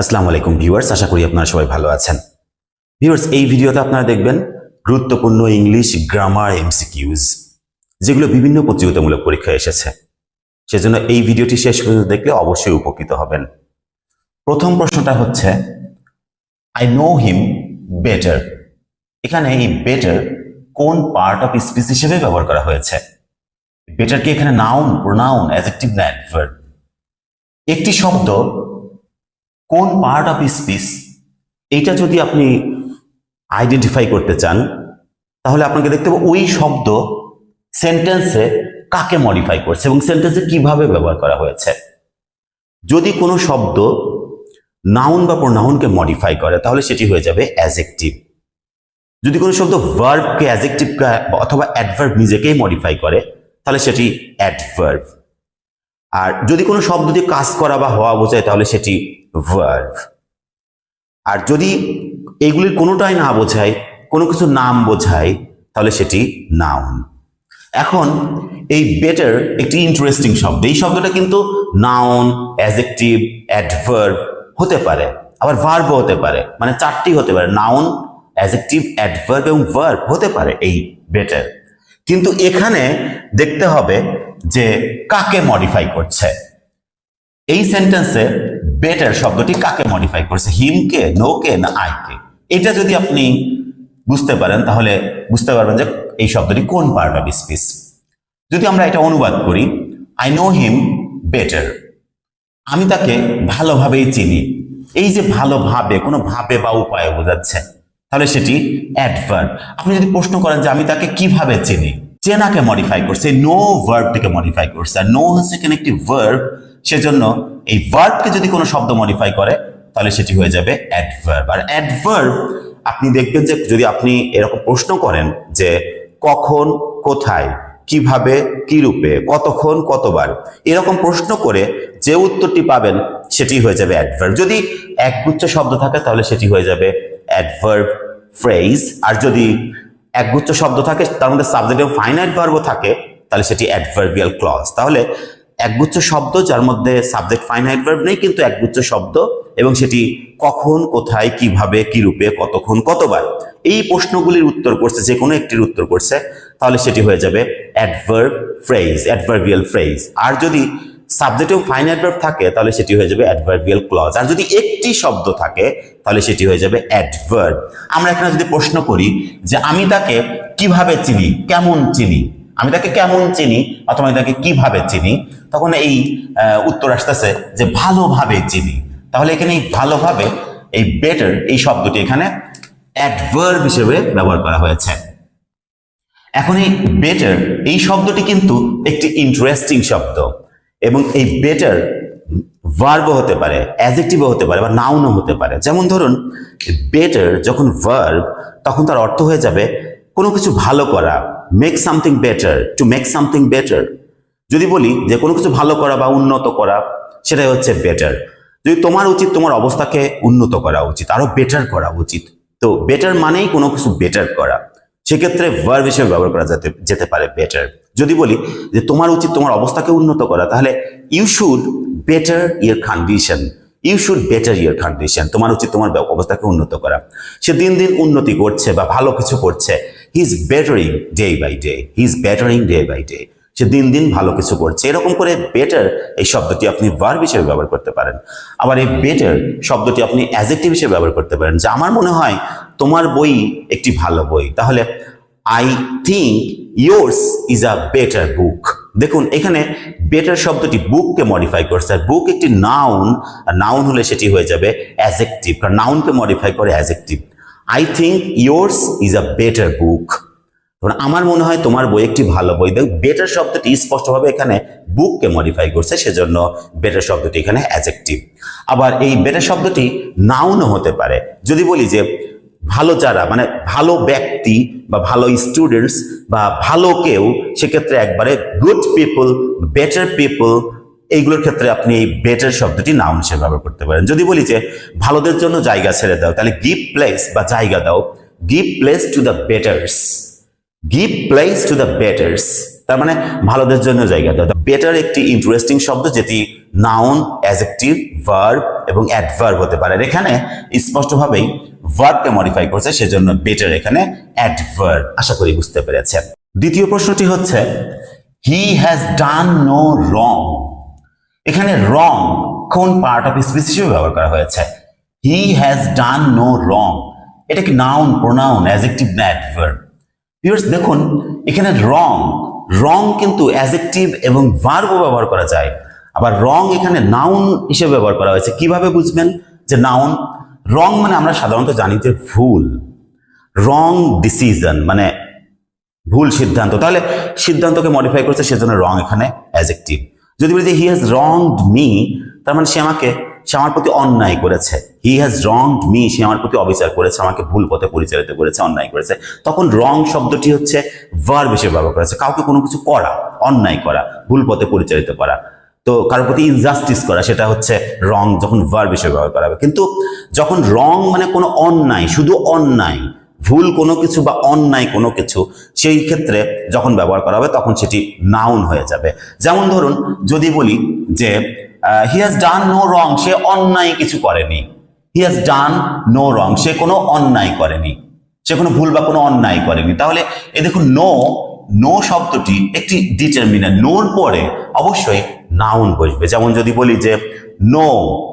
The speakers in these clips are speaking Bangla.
আসসালামু আলাইকুম ভিউয়ার্স, আশা করি আপনারা সবাই ভালো আছেন। ভিউয়ার্স, এই ভিডিওতে আপনারা দেখবেন গুরুত্বপূর্ণ ইংলিশ গ্রামার এমসিকিউজ, যেগুলো বিভিন্ন প্রতিযোগিতামূলক পরীক্ষায় এসেছে। সেজন্য এই ভিডিওটি শেষ পর্যন্ত দেখলে অবশ্যই উপকৃত হবেন। প্রথম প্রশ্নটা হচ্ছে আই নো হিম বেটার। এখানে এই বেটার কোন পার্ট অফ স্পিচ হিসেবে ব্যবহার করা হয়েছে? বেটার কি এখানে নাউন, প্রোনাউন, অ্যাডজেক্টিভ না অ্যাডভার্ব? একটি শব্দ কোন পার্ট অফ স্পিচ, এইটা যদি আপনি আইডেন্টিফাই করতে চান তাহলে আপনাকে দেখতে হবে ওই শব্দ সেন্টেন্সে কাকে মডিফাই করছে এবং সেন্টেন্সে কিভাবে ব্যবহার করা হয়েছে। যদি কোনো শব্দ নাউন বা প্রোনাউনকে মডিফাই করে তাহলে সেটি হয়ে যাবে অ্যাডজেক্টিভ। যদি কোনো শব্দ ভার্বকে অ্যাডজেক্টিভ অথবা অ্যাডভার্ব নিজেকেই মডিফাই করে তাহলে সেটি অ্যাডভার্ব। আর যদি কোনো শব্দ দিয়ে কাজ করা বা হওয়া বোঝায় তাহলে সেটি ভার্ব। আর যদি এগুলির কোনোটাই না বোঝায়, কোনো কিছু নাম বোঝায়, তাহলে সেটি নাউন। এখন এই বেটার একটি ইন্টারেস্টিং শব্দ। এই শব্দটা কিন্তু নাউন, অ্যাডজেক্টিভ, অ্যাডভার্ব হতে পারে, আবার ভার্বও হতে পারে, মানে চারটি হতে পারে, নাউন, অ্যাডজেক্টিভ, অ্যাডভার্ব এবং ভার্ব হতে পারে এই বেটার। কিন্তু এখানে দেখতে হবে যে কাকে মডিফাই করছে। এই সেন্টেন্সে বেটার শব্দটি কাকে মডিফাই করছে, হিমকে, নোকে না আইকে? এটা যদি আপনি বুঝতে পারেন তাহলে বুঝতে পারবেন যে এই শব্দটি কোন পার্ট অফ স্পিচ। যদি আমরা এটা অনুবাদ করি, আই নো হিম বেটার, আমি তাকে ভালোভাবেই চিনি। এই যে ভালোভাবে, কোনো ভাবে বা উপায়ে বোঝাচ্ছে, তাহলে সেটি অ্যাডভার্ব। আপনি যদি প্রশ্ন করেন যে আমি তাকে কিভাবে চিনি, চেনাকে মডিফাই করছে, নো ভার্বটিকে মডিফাই করছে। আর নো হচ্ছে এখানে একটি ভার্ব, সেজন্য এই ভার্বকে যদি কোনো শব্দ মডিফাই করে তাহলে সেটি হয়ে যাবে অ্যাডভার্ব। আর অ্যাডভার্ব আপনি দেখবেন যে যদি আপনি এরকম প্রশ্ন করেন যে কখন, কোথায়, কিভাবে, কি রূপে, কতক্ষণ, কতবার, এরকম প্রশ্ন করে যে উত্তরটি পাবেন সেটি হয়ে যাবে অ্যাডভার্ব। যদি একগুচ্ছ শব্দ থাকে তাহলে সেটি হয়ে যাবে অ্যাডভার্ব ফ্রেজ। আর যদি একগুচ্ছ শব্দ থাকে তার মধ্যে সাবজেক্ট এবং ফাইনাইট ভার্বও থাকে তাহলে সেটি অ্যাডভার্বিয়াল ক্লজ। তাহলে একগুচ্ছ শব্দ যার মধ্যে সাবজেক্ট ফাইনাইট ভার্ব নেই, কিন্তু একগুচ্ছ শব্দ এবং সেটি কখন, কোথায়, কিভাবে, কি রূপে, কতক্ষণ, কতবার, এই প্রশ্নগুলির উত্তর করছে, যে কোনো একটির উত্তর করছে, তাহলে সেটি হয়ে যাবে অ্যাডভার্ব ফ্রেজ, অ্যাডভার্বিয়াল ফ্রেজ। আর যদি সাবজেক্ট এবং ফাইনাইট ভার্ব থাকে তাহলে সেটি হয়ে যাবে অ্যাডভার্বিয়াল ক্লজ। আর যদি একটি শব্দ থাকে তাহলে সেটি হয়ে যাবে অ্যাডভার্ব। আমরা এখানে যদি প্রশ্ন করি যে আমি তাকে কিভাবে চিনি, কেমন চিনি, আমি তাকে কেমন চিনি অথবা আমি তাকে কিভাবে চিনি, তখন এই উত্তর আসতেছে যে ভালোভাবে চিনি। তাহলে এখানে এই ভালোভাবে, এই বেটার, এই শব্দটি এখানে অ্যাডভার্ব হিসেবে ব্যবহার করা হয়েছে। এখন এই বেটার, এই শব্দটি কিন্তু একটি ইন্টারেস্টিং শব্দ এবং এই বেটার ভার্বও হতে পারে, অ্যাডজেক্টিভও হতে পারে, বা নাউনও হতে পারে। যেমন ধরুন বেটার যখন ভার্ব, তখন তার অর্থ হয়ে যাবে কোনো কিছু ভালো করা, make something better, to make something better. যদি বলি যে কোনো কিছু ভালো করা বা উন্নত করা, সেটাই হচ্ছে বেটার। যদি তোমার উচিত, তোমার অবস্থাকে উন্নত করা উচিত, আরো বেটার করা উচিত, তো বেটার মানেই কোনো কিছু বেটার করা, সেক্ষেত্রে ভার্ব হিসেবে ব্যবহার করা যেতে পারে বেটার। যদি বলি যে তোমার উচিত তোমার অবস্থাকে উন্নত করা, তাহলে you should better your condition, you should better your condition, তোমার উচিত তোমার অবস্থাকে উন্নত করা। সে দিন দিন উন্নতি করছে বা ভালো কিছু করছে, he is bettering day by day, he is bettering day by day, সে দিন দিন ভালো কিছু করছে। এরকম করে বেটার এই শব্দটি আপনি ভার্ব হিসেবে ব্যবহার করতে পারেন। আবার এই বেটার শব্দটি আপনি অ্যাডজেক্টিভ হিসেবে ব্যবহার করতে পারেন, যে আমার মনে হয় তোমার বই একটি ভালো বই, তাহলে I think yours is a better book. দেখুন এখানে বেটার শব্দটি বুককে মডিফাই করছে, আর বুক একটি নাউন, আর নাউন হলে সেটি হয়ে যাবে অ্যাডজেক্টিভ, কারণ নাউনকে মডিফাই করে adjective. I think yours is a better book, আমার মনে হয় তোমার বই একটি ভালো বই। বেটার শব্দটি স্পষ্টভাবে এখানে বুককে মডিফাই করছে, সেজন্য বেটার শব্দটি এখানে অ্যাডজেক্টিভ। আবার এই বেটার শব্দটি নাউনও হতে পারে। যদি বলি যে ভালো যারা, মানে ভালো ব্যক্তি বা ভালো স্টুডেন্টস বা ভালো কেউ, সেক্ষেত্রে একবারে গুড পিপল, বেটার পিপল, এইগুলোর ক্ষেত্রে আপনি এই বেটার শব্দটি নাউন হিসেবে ব্যবহার করতে পারেন। যদি বলি যে ভালোদের জন্য জায়গা ছেড়ে দাও, তাহলে গিভ প্লেস বা জায়গা দাও, give place to the betters, give place to the betters, তার মানে ভালোদের জন্য জায়গাটা। বেটার একটি ইন্টারেস্টিং শব্দ যেটি নাউন, অ্যাডজেক্টিভ, ভার্ব এবং অ্যাডভার্ব হতে পারে। এখানে স্পষ্টভাবেই ভার্বকে মডিফাই করছে, সেজন্য বেটার এখানে অ্যাডভার্ব। আশা করি বুঝতে পেরেছেন। দ্বিতীয় প্রশ্নটি হচ্ছে হি হ্যাজ ডান নো রং। এখানে রং কোন পার্ট অফ স্পিচ হিসেবে ব্যবহার করা হয়েছে? হি হ্যাজ ডান নো রং, এটা কি নাউন, প্রোনাউন, অ্যাডজেক্টিভ না অ্যাডভার্ব? ভিউয়ার্স দেখুন এখানে রং, রং কিন্তু অ্যাডজেক্টিভ এবং ভার্বও ব্যবহার করা যায়। আবার রং এখানে নাউন হিসেবে ব্যবহার করা হয়েছে। কিভাবে বুঝবেন যে নাউন? রং মানে আমরা সাধারণত জানি যে ভুল, রং ডিসিশন মানে ভুল সিদ্ধান্ত, তাহলে সিদ্ধান্তকে মডিফাই করছে, সেজন্য রং এখানে অ্যাডজেক্টিভ। যদি বলি যে হি হ্যাজ রংড মি, তার মানে সে আমার প্রতি অন্যায় করেছে। হি হ্যাজ রংড মি, সে আমার প্রতি অবিচার করেছে, আমাকে ভুল পথে পরিচালিত করেছে, অন্যায় করেছে। তখন রং শব্দটি হচ্ছে ভার্ব হিসেবে ব্যবহার করেছে। কাউকে কোনো কিছু করা, অন্যায় করা, ভুল পথে পরিচালিত করা, তো কারোর প্রতি ইনজাস্টিস করা, সেটা হচ্ছে রং, যখন ভার্ব হিসেবে ব্যবহার করা হবে। কিন্তু যখন রং মানে কোনো অন্যায়, শুধু অন্যায়, ভুল কোনো কিছু বা অন্যায় কোনো কিছু, সেই ক্ষেত্রে যখন ব্যবহার করা হবে তখন সেটি নাউন হয়ে যাবে। যেমন ধরুন যদি বলি যে হি হ্যাজ ডান নো রং, সে অন্যায় কিছু করেনি। হি হ্যাজ ডান নো রং, সে কোনো অন্যায় করেনি, সে কোনো ভুল বা কোনো অন্যায় করেনি। তাহলে এই দেখুন নো, নো শব্দটি একটি ডিটারমিনার, নোর পরে অবশ্যই নাউন বসবে। যেমন যদি বলি যে নো,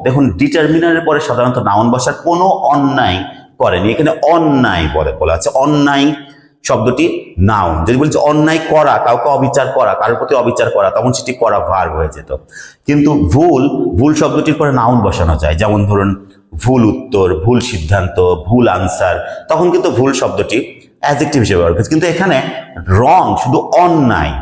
দেখুন ডিটারমিনারের পরে সাধারণত নাউন বসার, কোনো অন্যায় করেনি, এখানে অন্যায় বলা আছে, অন্যায় শব্দটি নাউন। যদি বলছি অন্যায় করা, কাউকে অবিচার করা, কারোর প্রতি অবিচার করা, তখন সেটি করা ভার্ব হয়ে যেত। কিন্তু ভুল, ভুল শব্দটির পরে নাউন বসানো যায়। যেমন ধরুন ভুল উত্তর, ভুল সিদ্ধান্ত, ভুল আনসার, তখন কিন্তু ভুল শব্দটি অ্যাডজেক্টিভ হিসেবে ব্যবহার করছে। কিন্তু এখানে রং শুধু অন্যায়,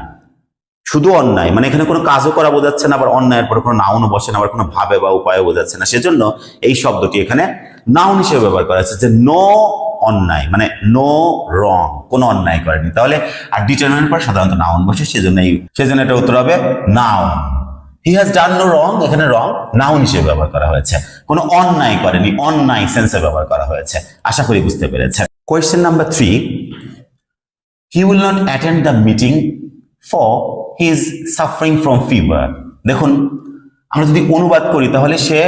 শুধু অন্যায় মানে এখানে কোনো কাজও করা বোঝাচ্ছে না, আবার অন্যায়ের পরে কোনো নাউনও বসে না, আবার কোনো ভাবে বা উপায়ও বোঝাচ্ছে না। সেজন্য এই শব্দটি এখানে নাউন হিসেবে ব্যবহার করা হচ্ছে, যে নো অন্যায় মানে নো রং, কোনো অন্যায় করেনি। তাহলে আর ডিটারমিনারের পর সাধারণত নাউন বসে, সেজন্য এটা উত্তর হবে noun. He has done no wrong, এখানে রং নাউন হিসেবে ব্যবহার করা হয়েছে, কোনো অন্যায় করেনি, অন্যায় সেন্সে ব্যবহার করা হয়েছে। আশা করি বুঝতে পেরেছেন। Question number 3, he will not attend the meeting for he is suffering from fever. দেখুন আমরা যদি অনুবাদ করি তাহলে সে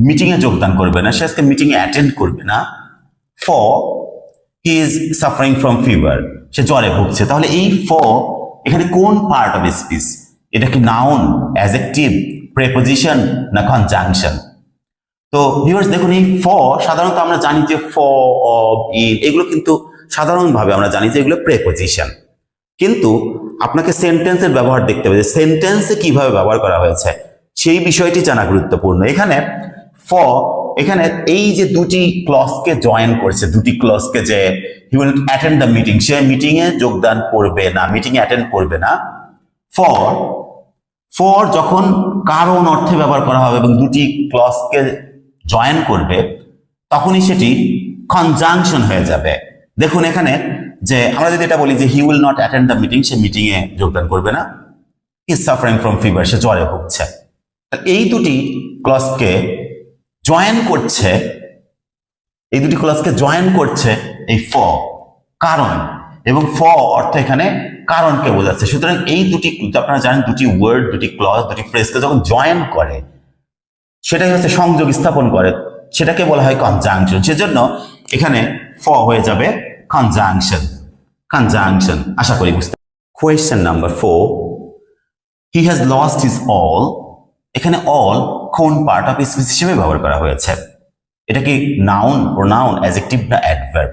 মিটিংয়ে যোগদান করবে না, সে আজকে মিটিংয়ে অ্যাটেন্ড করবে না। For he is suffering from fever, সে জ্বরে ভুগছে। তাহলে এই ফর এখানে কোন পার্ট অফ স্পিচ? এটা কি নাউন, অ্যাডজেক্টিভ, প্রেপোজিশন না কনজাংশন? তো ভিউয়ার্স দেখুন এই ফর সাধারণত আমরা জানি যে ফর, অফ, ইন, এগুলো কিন্তু সাধারণভাবে আমরা জানি যে এগুলো প্রেপোজিশন। কিন্তু আপনাকে সেন্টেন্সের ব্যবহার দেখতে হবে, যে সেন্টেন্সে কিভাবে ব্যবহার করা হয়েছে সেই বিষয়টি জানা গুরুত্বপূর্ণ। এখানে ফর, এখানে এই যে দুটি ক্লজকে জয়েন করছে, দুটি ক্লজকে, যে he will attend the meeting, সে মিটিংয়ে যোগদান করবে না, মিটিংয়ে অ্যাটেন্ড করবে না। ফর যখন কারণ অর্থে ব্যবহার করা হবে এবং দুটি ক্লজকে জয়েন করবে, তখনই সেটি কনজাংশন হয়ে যাবে। দেখুন এখানে যে আমরা যদি এটা বলি যে he will not attend the meeting, সে মিটিংয়ে যোগদান করবে না, he is suffering from fever, সে জ্বরে ভুগছে। এই দুটি ক্লজকে জয়েন করছে, এই দুটি ক্লজকে জয়েন করছে এই ফর, কারণ, এবং ফর অর্থ এখানে কারণকে বোঝাচ্ছে। সুতরাং এই দুটি, আপনারা জানেন দুটি ওয়ার্ড, দুটি ক্লজ, দুটি ফ্রেজকে যখন জয়েন করে, সেটাই হচ্ছে সংযোগ স্থাপন করে, সেটাকে বলা হয় কনজাংশন। সেজন্য এখানে ফর হয়ে যাবে কনজাংশন, কনজাংশন। আশা করি বুঝতে। Question number 4, he has lost his all. এখানে অল কোন পার্ট অফ স্পিচ হিসেবে ব্যবহার করা হয়েছে? এটা কি নাউন, প্রোনাউন, অ্যাডজেক্টিভ না অ্যাডভার্ব?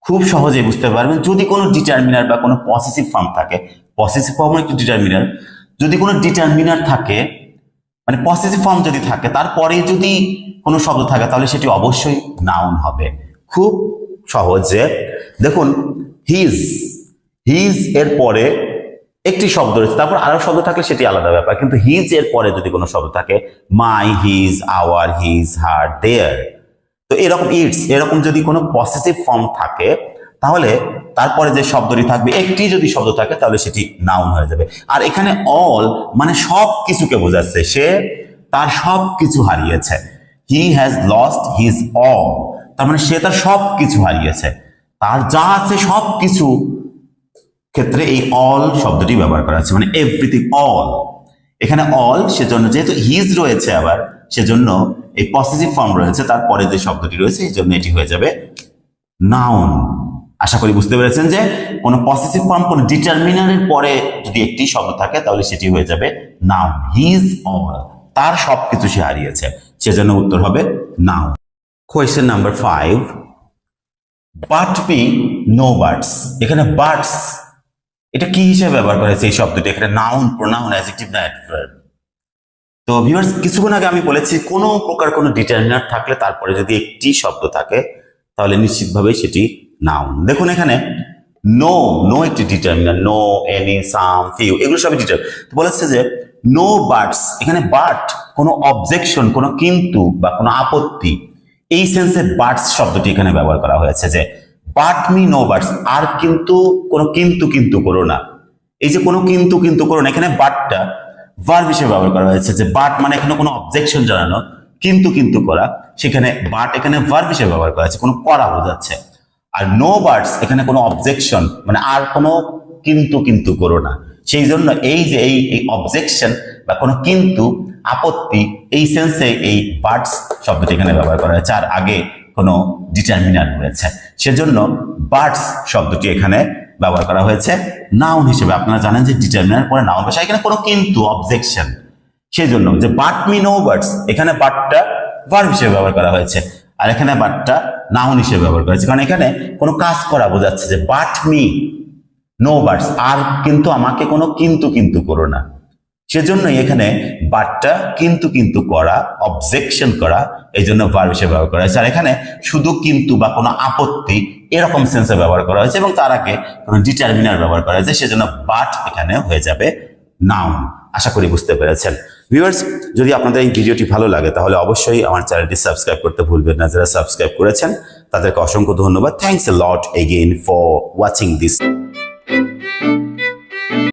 খুব সহজেই বুঝতে পারবেন। যদি কোনো ডিটারমিনার বা কোনো পসেসিভ ফর্ম থাকে, পসেসিভ ফর্ম একটি ডিটারমিনার, যদি কোনো ডিটারমিনার থাকে মানে পসেসিভ ফর্ম যদি থাকে, তারপরে যদি কোনো শব্দ থাকে তাহলে সেটি অবশ্যই নাউন হবে। খুব সহজে দেখুন হিজ, হিজ এর পরে একটি শব্দ রয়েছে, তারপর আরো শব্দ থাকলে সেটি আলাদা ব্যাপার। কিন্তু হিজ এর পরে যদি কোনো শব্দ থাকে, মাই, হিজ, আওয়ার, হিজ, হার, দেয়ার, তো এরকম ইটস, এরকম যদি কোনো পসেসিভ ফর্ম থাকে তাহলে তারপরে যে শব্দটি থাকবে, একটি যদি শব্দ থাকে তাহলে সেটি নাউন হয়ে যাবে। আর এখানে অল মানে সব কিছুকে বোঝাচ্ছে, সে তার সব কিছু হারিয়েছে। He has lost his all, তার মানে সে তার সব কিছু হারিয়েছে, তার যা আছে সব কিছু ক্ষেত্রে এই অল শব্দটি ব্যবহার করা হচ্ছে, মানে এভরিথিং অল। এখানে অল সেজন্য যেহেতু হিজ রয়েছে আবার, সেজন্য এই পসেসিভ ফর্ম রয়েছে, তারপরে যে শব্দটি রয়েছে এই জন্য এটি হয়ে যাবে নাউন। আশা করি বুঝতে পেরেছেন যে কোনো পসেসিভ ফর্ম কোনো ডিটারমিনারের পরে যদি একটি শব্দ থাকে তাহলে সেটি হয়ে যাবে নাউন। হিজ অল, তার সবকিছু সে হারিয়েছে, সেজন্য উত্তর হবে noun. Question number 5, but be no birds. এখানে বার্ডস এটা কি হিসেবে ব্যবহার করা হয়েছে এই শব্দটি? এখানে নাউন, প্রোনাউন, অ্যাডজেক্টিভ না অ্যাডভার্ব? তো ভিউয়ার্স, কিছুক্ষণ আগে আমি বলেছি কোনো প্রকার কোনো ডিটারমিনার থাকলে তারপরে যদি একটি শব্দ থাকে তাহলে নিশ্চিতভাবেই সেটি নাউন। দেখুন এখানে নো, নো একটি ডিটারমিনার, নো, এনি, সাম, ফিউ, এগুলো সবই ডিটারমিনার। বলেছে যে নো বাটস, এখানে বাট কোনো অবজেকশন, কোনো কিন্তু বা কোনো আপত্তি, এই সেন্সে বাটস শব্দটি এখানে ব্যবহার করা হয়েছে যে বাট মি নো বাটস, আর কিন্তু কোনো কিন্তু কিন্তু করো না। এই যে কোনো কিন্তু কিন্তু করো না, এখানে বাটটা ভার্ব হিসেবে ব্যবহার করা হয়েছে যে বাট মানে এখানে কোনো অবজেকশন জানানো, কিন্তু কিন্তু করা, সেখানে বাট এখানে ভার্ব হিসেবে ব্যবহার করা হয়েছে, কোনো করা বোঝাচ্ছে। আর নো বার্ডস এখানে কোনো অবজেকশন, মানে আর কোনো কিন্তু কিন্তু করো না, সেই জন্য এই যে এই অবজেকশন বা কোনো কিন্তু আপত্তি, এই সেন্সে এই বার্ডস শব্দটি এখানে ব্যবহার করা হয়েছে, আর আগে কোনো ডিটারমিনার রয়েছে, সেজন্য বার্ডস শব্দটি এখানে ব্যবহার করা হয়েছে নাউন হিসেবে। আপনারা জানেন যে ডিটারমিনার পরে নাউন বসে, এখানে কোনো কিন্তু অবজেকশন, সেই জন্য যে বাট মি নো বার্ডস, এখানে বাটটা ভার্ব হিসেবে ব্যবহার করা হয়েছে, আর এখানে বাটটা নাউন হিসেবে ব্যবহার করা হয়েছে, কারণ এখানে কোনো কাজ করা বোঝাচ্ছে যে বাট মি নো বার্ডস, আর কিন্তু আমাকে কোনো কিন্তু কিন্তু করো না, সেজন্যই এখানে বাটটা কিন্তু কিন্তু করা, অবজেকশন করা, এই জন্য ভার্ব হিসেবে ব্যবহার করা হয়েছে। আর এখানে শুধু কিন্তু বা কোনো আপত্তি এরকম সেন্সে ব্যবহার করা হয়েছে, এবং তার আগে কোনো ডিটারমিনার ব্যবহার করা হয়েছে, সেজন্য বাট এখানে হয়ে যাবে নাউন। আশা করি বুঝতে পেরেছেন। ভিউয়ার্স, যদি আপনাদের এই ভিডিওটি ভালো লাগে তাহলে অবশ্যই আমার চ্যানেলটি সাবস্ক্রাইব করতে ভুলবেন না। যারা সাবস্ক্রাইব করেছেন তাদেরকে অসংখ্য ধন্যবাদ। Thanks a lot again for watching this.